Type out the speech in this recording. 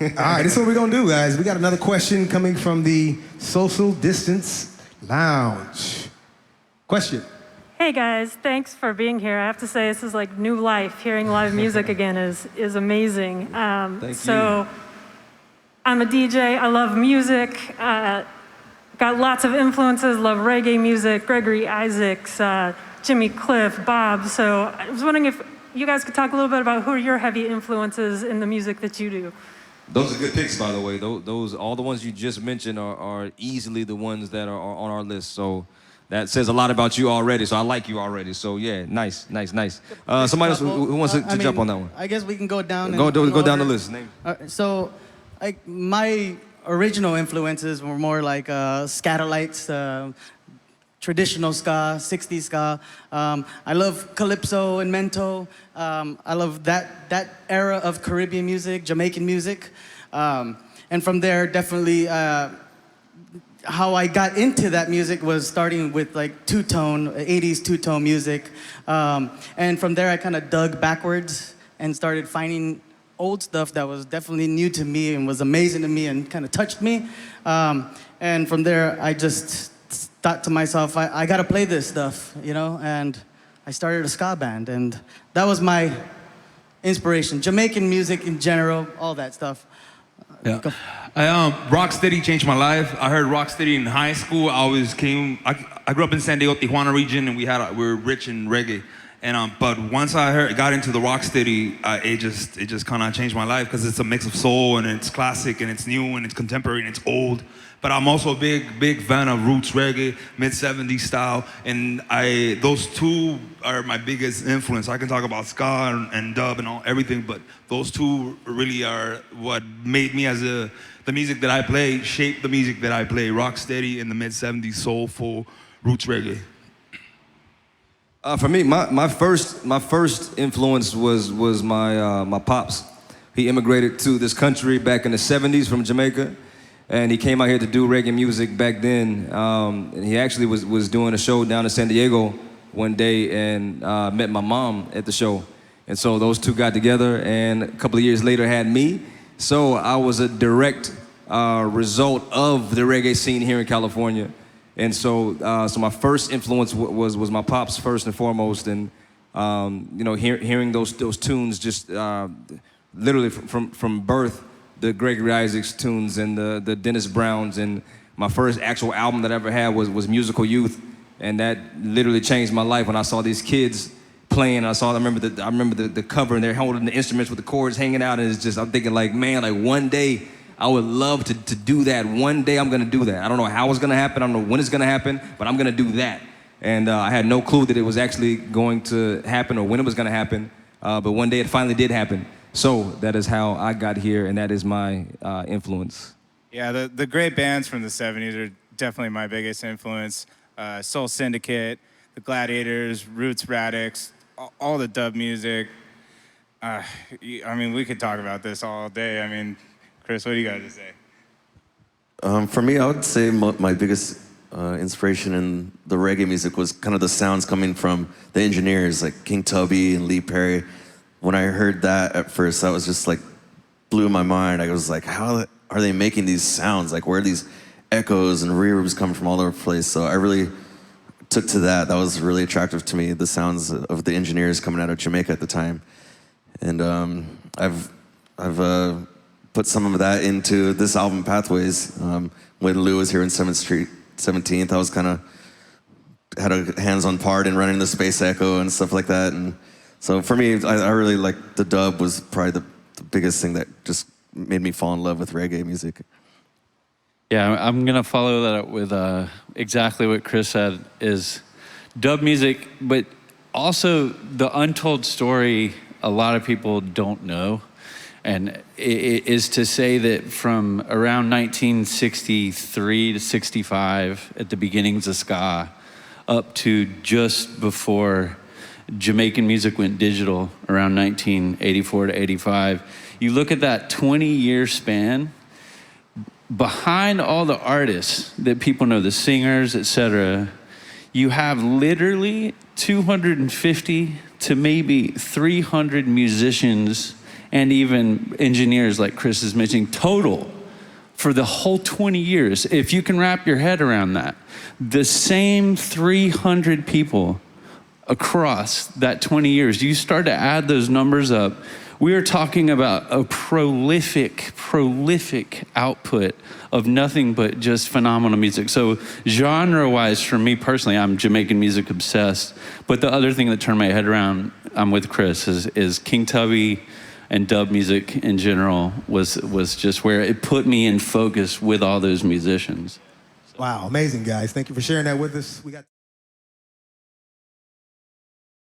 All right, this is what we're gonna do, guys. We got another question coming from the Social Distance Lounge. Question. Hey guys, thanks for being here. I have to say this is like new life. Hearing live music again is amazing. Thank you. I'm a DJ. I love music. Got lots of influences. Love reggae music. Gregory Isaacs, Jimmy Cliff, Bob. So I was wondering if you guys could talk a little bit about who are your heavy influences in the music that you do. Those are good picks, by the way. Those all the ones you just mentioned are easily the ones that are on our list. So that says a lot about you already. So I like you already. So yeah, nice. Somebody else who wants to jump on that one? I guess we can go down. Go down the list. Name. So, like my original influences were more like Scatolites, traditional ska, 60s ska. I love calypso and mento. I love that era of Caribbean music, Jamaican music. And from there, definitely how I got into that music was starting with like two-tone, 80s two-tone music. And from there, I kind of dug backwards and started finding old stuff that was definitely new to me and was amazing to me and kind of touched me. And from there, I just thought to myself, I gotta play this stuff, you know? And I started a ska band, and that was my inspiration. Jamaican music in general, all that stuff. Yeah. Rocksteady changed my life. I heard Rocksteady in high school. I grew up in San Diego, Tijuana region, and we were rich in reggae. And but once I got into the Rocksteady, it just kind of changed my life because it's a mix of soul and it's classic and it's new and it's contemporary and it's old. But I'm also a big fan of roots reggae, mid-70s style, and those two are my biggest influence. I can talk about ska and dub and everything, but those two really are what made me as the music that I play, shaped the music that I play. Rocksteady in the mid-70s, soulful roots reggae. For me, my first influence was my pops. He immigrated to this country back in the 70s from Jamaica. And he came out here to do reggae music back then. And he actually was doing a show down in San Diego one day and met my mom at the show. And so those two got together and a couple of years later had me. So I was a direct result of the reggae scene here in California. And so my first influence was my pops first and foremost. And you know, hearing those tunes just literally from birth, the Gregory Isaacs tunes and the Dennis Browns, and my first actual album that I ever had was Musical Youth, and that literally changed my life when I saw these kids playing. I remember the cover, and they're holding the instruments with the chords hanging out, and it's just, I'm thinking like, man, like one day I would love to do that. One day I'm gonna do that. I don't know how it's gonna happen, I don't know when it's gonna happen, but I'm gonna do that. And I had no clue that it was actually going to happen or when it was gonna happen, but one day it finally did happen. So that is how I got here, and that is my influence. Yeah, the great bands from the 70s are definitely my biggest influence. Soul Syndicate, the Gladiators, Roots Radix, all the dub music. I mean, we could talk about this all day. I mean, Chris, what do you got to say? For me, I would say my biggest inspiration in the reggae music was kind of the sounds coming from the engineers like King Tubby and Lee Perry. When I heard that at first, that was just like, blew my mind. I was like, how are they making these sounds? Like, where are these echoes and reverbs coming from all over the place? So I really took to that. That was really attractive to me, the sounds of the engineers coming out of Jamaica at the time. And I've put some of that into this album, Pathways. When Lou was here in 7th Street, 17th, I was kind of, had a hands-on part in running the Space Echo and stuff like that. And so for me, I really like the dub was probably the biggest thing that just made me fall in love with reggae music. Yeah, I'm gonna follow that up with exactly what Chris said, is dub music, but also the untold story a lot of people don't know. And it is to say that from around 1963 to 65, at the beginnings of ska, up to just before Jamaican music went digital around 1984 to 85. You look at that 20-year span, behind all the artists that people know, the singers, etc., you have literally 250 to maybe 300 musicians and even engineers like Chris is mentioning, total for the whole 20 years. If you can wrap your head around that, the same 300 people across that 20 years, you start to add those numbers up, we are talking about a prolific output of nothing but just phenomenal music. So genre-wise, for me personally, I'm Jamaican music obsessed. But the other thing that turned my head around, I'm with Chris, is King Tubby and dub music in general was just where it put me in focus with all those musicians. Wow, amazing, guys. Thank you for sharing that with us. We got